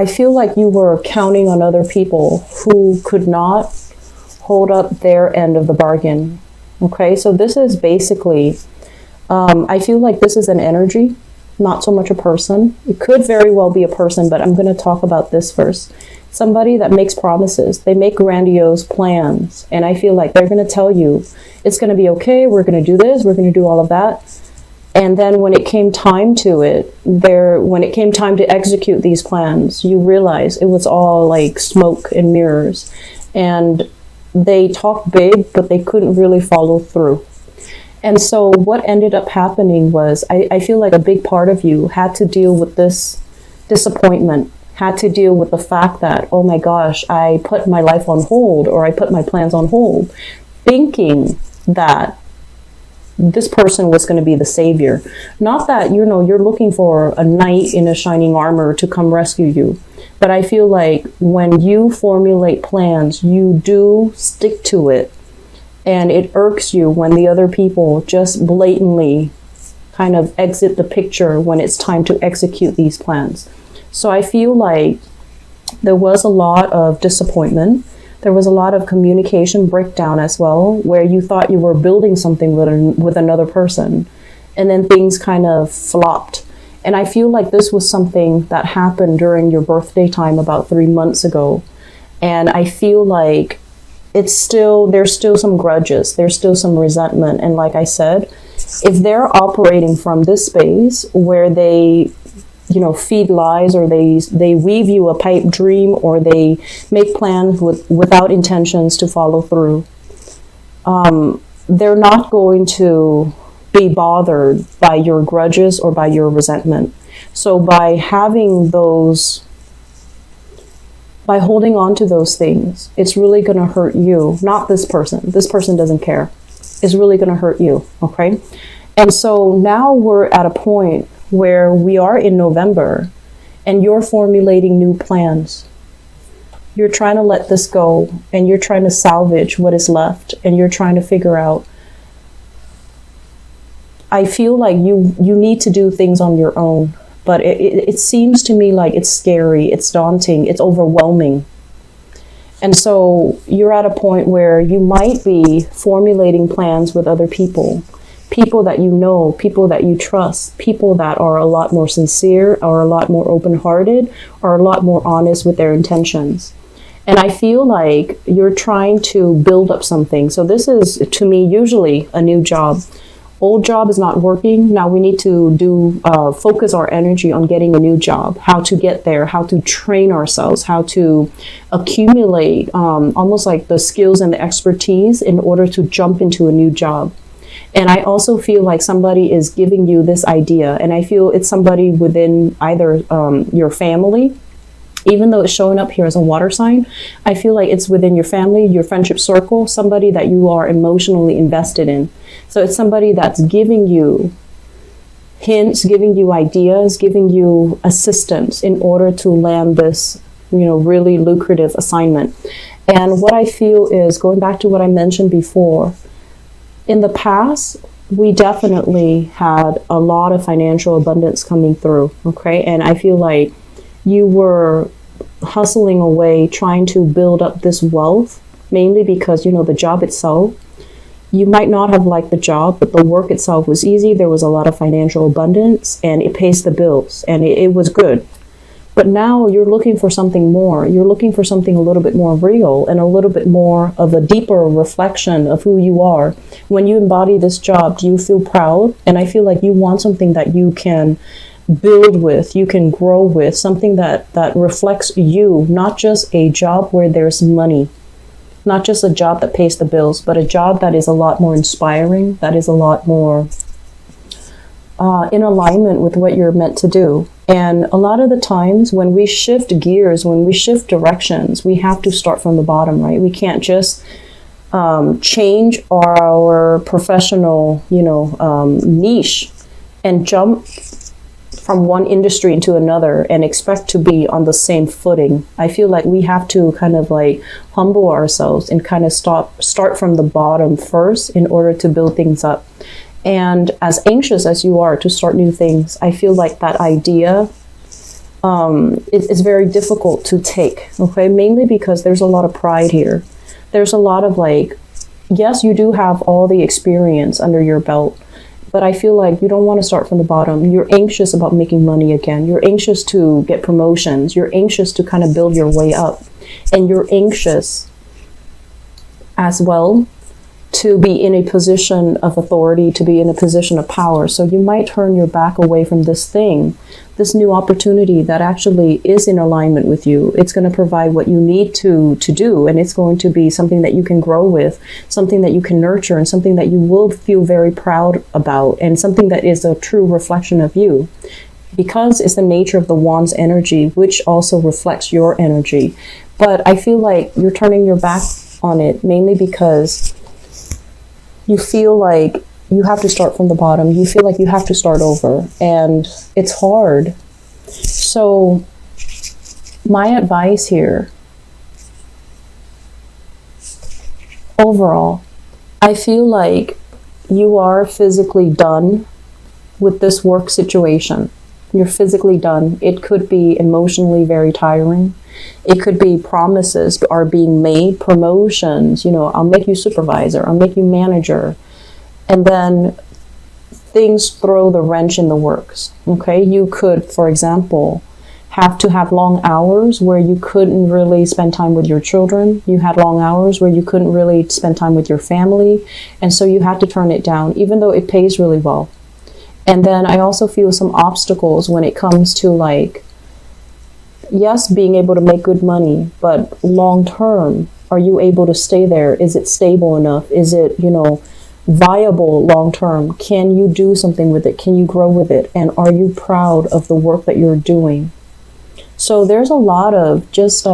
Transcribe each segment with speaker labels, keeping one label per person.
Speaker 1: I feel like you were counting on other people who could not hold up their end of the bargain. Okay, so this is basically, I feel like this is an energy, not so much a person. It could very well be a person, but I'm going to talk about this first. Somebody that makes promises. They make grandiose plans. And I feel like they're going to tell you, it's going to be okay, we're going to do this, we're going to do all of that. And then when it came time to it, when it came time to execute these plans, you realize it was all like smoke and mirrors. And they talked big, but they couldn't really follow through. And so what ended up happening was, I feel like a big part of you had to deal with this disappointment, had to deal with the fact that, oh my gosh, I put my life on hold, or I put my plans on hold, thinking that this person was going to be the savior. Not that, you know, you're looking for a knight in a shining armor to come rescue you. But I feel like when you formulate plans, you do stick to it. And it irks you when the other people just blatantly kind of exit the picture when it's time to execute these plans. So I feel like there was a lot of disappointment. There was a lot of communication breakdown as well, where you thought you were building something with another person, and then things kind of flopped. And I feel like this was something that happened during your birthday time about 3 months ago. And I feel like there's still some grudges, there's still some resentment. And like I said, if they're operating from this space where they, you know, feed lies, or they weave you a pipe dream, or they make plans without intentions to follow through, they're not going to be bothered by your grudges or by your resentment. So by holding on to those things, it's really going to hurt you, not this person. This person doesn't care. It's really going to hurt you, okay? And so now we're at a point where we are in November, and you're formulating new plans. You're trying to let this go, and you're trying to salvage what is left, and you're trying to figure out. I feel like you need to do things on your own. But it seems to me like it's scary, it's daunting, it's overwhelming. And so you're at a point where you might be formulating plans with other people. People that you know, people that you trust, people that are a lot more sincere, or a lot more open-hearted, or a lot more honest with their intentions. And I feel like you're trying to build up something. So this is, to me, usually a new job. Old job is not working. Now we need to focus our energy on getting a new job, how to get there, how to train ourselves, how to accumulate almost like the skills and the expertise in order to jump into a new job. And I also feel like somebody is giving you this idea, and I feel it's somebody within either your family. Even though it's showing up here as a water sign, I feel like it's within your family, your friendship circle, somebody that you are emotionally invested in. So it's somebody that's giving you hints, giving you ideas, giving you assistance in order to land this, you know, really lucrative assignment. And what I feel is, going back to what I mentioned before, in the past, we definitely had a lot of financial abundance coming through, okay? And I feel like you were hustling away, trying to build up this wealth, mainly because, you know, the job itself, you might not have liked the job, but the work itself was easy. There was a lot of financial abundance, and it pays the bills, and it was good. But now you're looking for something more. You're looking for something a little bit more real, and a little bit more of a deeper reflection of who you are. When you embody this job, do you feel proud? And I feel like you want something that you can build with, you can grow with, something that reflects you, not just a job where there's money, not just a job that pays the bills, but a job that is a lot more inspiring, that is a lot more in alignment with what you're meant to do. And a lot of the times when we shift gears, when we shift directions, we have to start from the bottom, right? We can't just change our professional, niche and jump from one industry into another and expect to be on the same footing. I feel like we have to kind of like humble ourselves and kind of start from the bottom first in order to build things up. And as anxious as you are to start new things, I feel like that idea it's very difficult to take, okay? Mainly because there's a lot of pride here. There's a lot of like, yes, you do have all the experience under your belt, but I feel like you don't want to start from the bottom. You're anxious about making money again. You're anxious to get promotions. You're anxious to kind of build your way up. And you're anxious as well to be in a position of authority, to be in a position of power. So you might turn your back away from this thing, this new opportunity that actually is in alignment with you. It's going to provide what you need to do, and it's going to be something that you can grow with, something that you can nurture, and something that you will feel very proud about, and something that is a true reflection of you. Because it's the nature of the Wand's energy, which also reflects your energy. But I feel like you're turning your back on it, mainly because you feel like you have to start from the bottom. You feel like you have to start over, and it's hard. So my advice here, overall, I feel like you are physically done with this work situation. You're physically done. It could be emotionally very tiring. It could be promises are being made, promotions, I'll make you supervisor, I'll make you manager. And then things throw the wrench in the works, okay? You could, for example, have to have long hours where you couldn't really spend time with your children. You had long hours where you couldn't really spend time with your family. And so you had to turn it down, even though it pays really well. And then I also feel some obstacles when it comes to like, yes, being able to make good money, but long term, are you able to stay there? Is it stable enough? Is it, viable long term? Can you do something with it? Can you grow with it? And are you proud of the work that you're doing? So there's a lot of just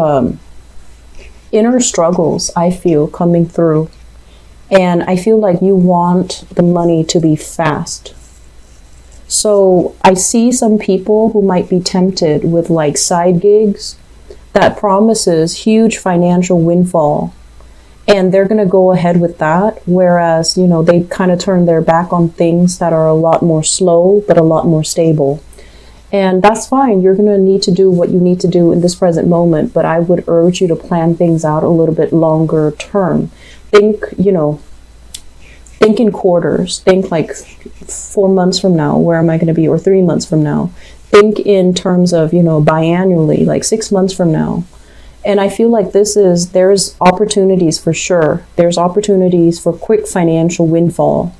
Speaker 1: inner struggles, I feel, coming through. And I feel like you want the money to be fast. So I see some people who might be tempted with like side gigs that promises huge financial windfall, and they're going to go ahead with that. Whereas, they kind of turn their back on things that are a lot more slow, but a lot more stable. And that's fine. You're going to need to do what you need to do in this present moment. But I would urge you to plan things out a little bit longer term. Think in quarters. Think like 4 months from now, where am I going to be? Or 3 months from now. Think in terms of, biannually, like 6 months from now. And I feel like there's opportunities for sure. There's opportunities for quick financial windfall.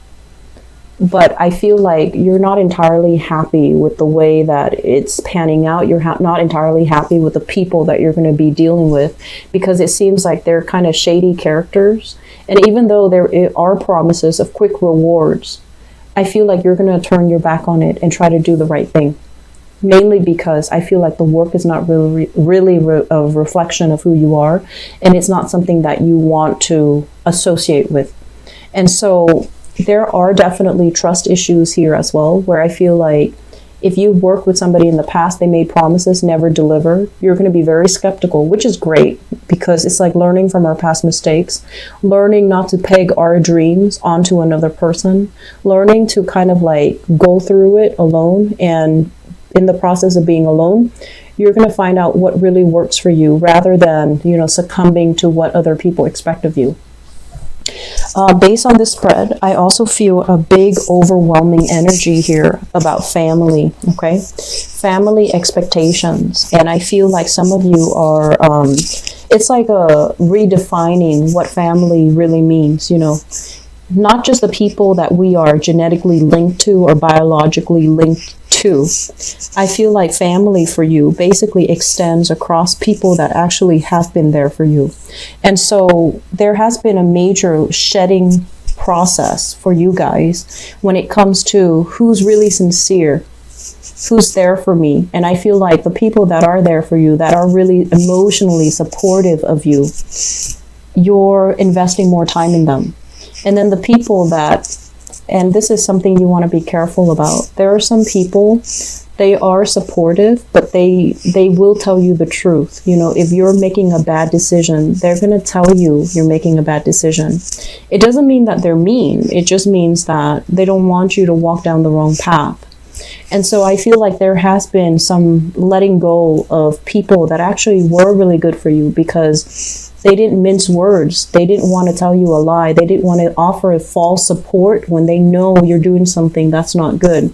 Speaker 1: But I feel like you're not entirely happy with the way that it's panning out. You're not entirely happy with the people that you're going to be dealing with, because it seems like they're kind of shady characters. And even though there are promises of quick rewards, I feel like you're going to turn your back on it and try to do the right thing. Mainly because I feel like the work is not really a reflection of who you are. And it's not something that you want to associate with. And so there are definitely trust issues here as well, where I feel like if you work with somebody in the past, they made promises, never delivered, you're going to be very skeptical, which is great, because it's like learning from our past mistakes, learning not to peg our dreams onto another person, learning to kind of like go through it alone. And in the process of being alone, you're going to find out what really works for you, rather than, succumbing to what other people expect of you. Based on this spread, I also feel a big overwhelming energy here about family, okay? Family expectations. And I feel like some of you are, it's like a redefining what family really means, Not just the people that we are genetically linked to or biologically linked to. I feel like family for you basically extends across people that actually have been there for you. And so there has been a major shedding process for you guys when it comes to who's really sincere, who's there for me. And I feel like the people that are there for you, that are really emotionally supportive of you, you're investing more time in them. And then the people that, and this is something you want to be careful about. There are some people, they are supportive, but they will tell you the truth. If you're making a bad decision, they're going to tell you you're making a bad decision. It doesn't mean that they're mean. It just means that they don't want you to walk down the wrong path. And so I feel like there has been some letting go of people that actually were really good for you, because they didn't mince words. They didn't want to tell you a lie. They didn't want to offer a false support when they know you're doing something that's not good.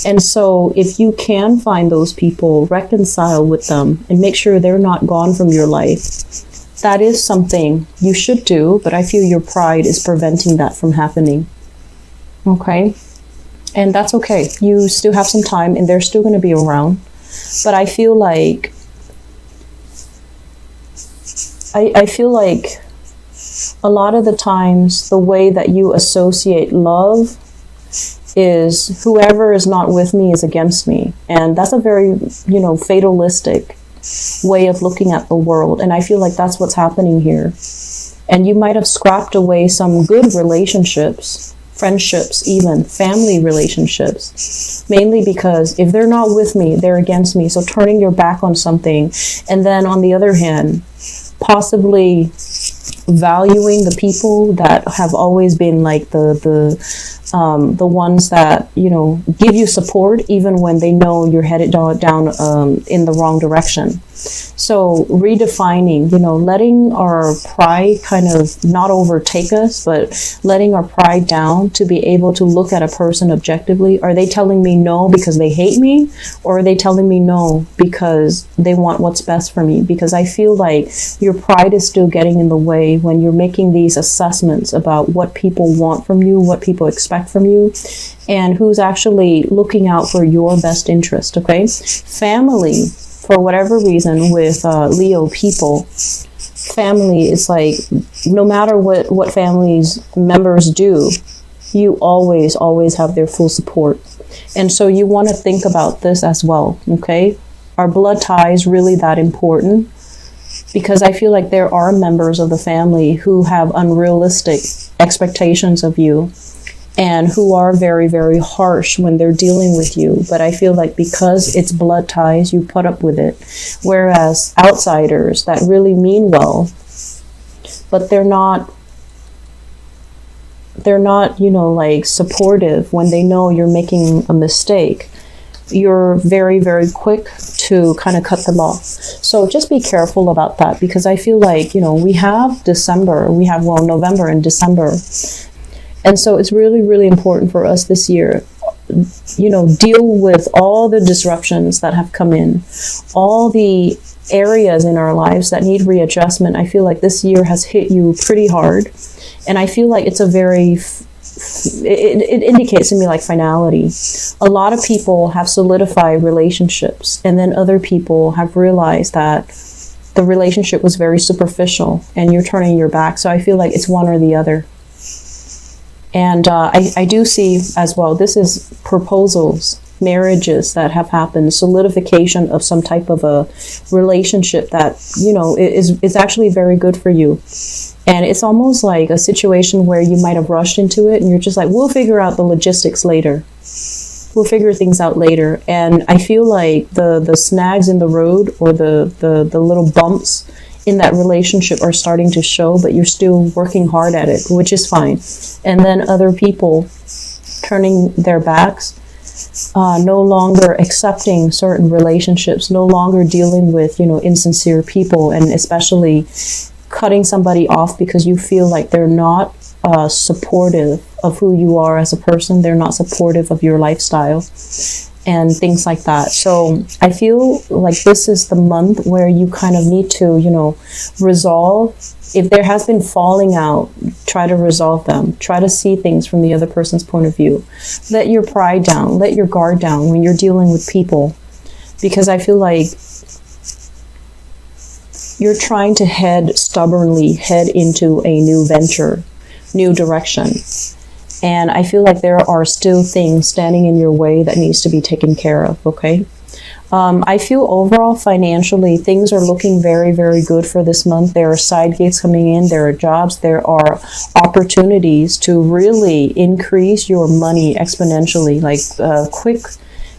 Speaker 1: And so if you can find those people, reconcile with them and make sure they're not gone from your life. That is something you should do, but I feel your pride is preventing that from happening. Okay? And that's okay. You still have some time and they're still going to be around. But I feel like I feel like a lot of the times the way that you associate love is whoever is not with me is against me. And that's a very, fatalistic way of looking at the world. And I feel like that's what's happening here. And you might have scrapped away some good relationships, friendships, even family relationships, mainly because if they're not with me, they're against me. So turning your back on something, and then on the other hand, possibly valuing the people that have always been like the ones that give you support even when they know you're headed down in the wrong direction. So redefining, letting our pride kind of not overtake us, but letting our pride down to be able to look at a person objectively. Are they telling me no because they hate me, or are they telling me no because they want what's best for me? Because I feel like your pride is still getting in the way when you're making these assessments about what people want from you, what people expect from you, and who's actually looking out for your best interest. Okay? Family, for whatever reason, with Leo people, family is like, no matter what family's members do, you always have their full support. And so you want to think about this as well, okay? Are blood ties really that important? Because I feel like there are members of the family who have unrealistic expectations of you, and who are very, very harsh when they're dealing with you. But I feel like because it's blood ties, you put up with it. Whereas outsiders that really mean well, but they're not, like supportive when they know you're making a mistake, you're very, very quick to kind of cut them off. So just be careful about that, because I feel like, we have November and December. And so it's really, really important for us this year, deal with all the disruptions that have come in, all the areas in our lives that need readjustment. I feel like this year has hit you pretty hard. And I feel like it's it indicates to me like finality. A lot of people have solidified relationships, and then other people have realized that the relationship was very superficial and you're turning your back. So I feel like it's one or the other. And I do see as well, this is proposals, marriages that have happened, solidification of some type of a relationship that, is actually very good for you. And it's almost like a situation where you might have rushed into it and you're just like, we'll figure out the logistics later. We'll figure things out later. And I feel like the snags in the road, or the little bumps in that relationship are starting to show, but you're still working hard at it, which is fine. And then other people turning their backs, no longer accepting certain relationships, no longer dealing with, insincere people, and especially cutting somebody off because you feel like they're not supportive of who you are as a person. They're not supportive of your lifestyle and things like that. So I feel like this is the month where you kind of need to, resolve. If there has been falling out, try to resolve them. Try to see things from the other person's point of view. Let your pride down. Let your guard down when you're dealing with people. Because I feel like you're trying to stubbornly head into a new venture, new direction. And I feel like there are still things standing in your way that needs to be taken care of, okay? I feel overall financially, things are looking very, very good for this month. There are side gigs coming in. There are jobs. There are opportunities to really increase your money exponentially, like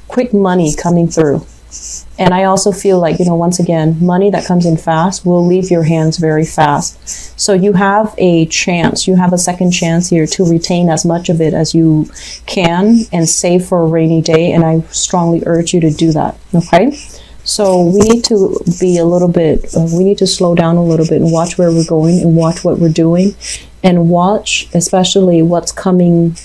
Speaker 1: quick money coming through. And I also feel like, you know, once again, money that comes in fast will leave your hands very fast. So you have a chance, you have a second chance here to retain as much of it as you can and save for a rainy day. And I strongly urge you to do that. Okay. So we need to be a little bit, we need to slow down a little bit and watch where we're going and watch what we're doing and watch especially what's coming.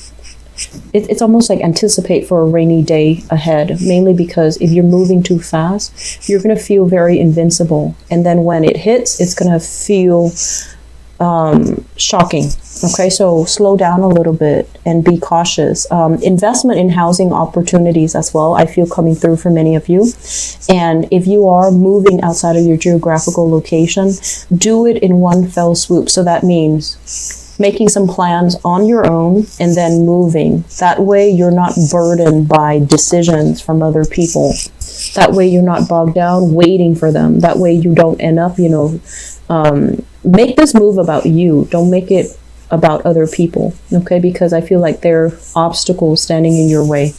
Speaker 1: It's almost like anticipate for a rainy day ahead, mainly because if you're moving too fast, you're going to feel very invincible. And then when it hits, it's going to feel shocking. Okay, so slow down a little bit and be cautious. Investment in housing opportunities as well, I feel coming through for many of you. And if you are moving outside of your geographical location, do it in one fell swoop. So that means making some plans on your own and then moving. That way you're not burdened by decisions from other people. That way you're not bogged down waiting for them. That way you don't end up, you know, make this move about you. Don't make it about other people, okay? Because I feel like there are obstacles standing in your way.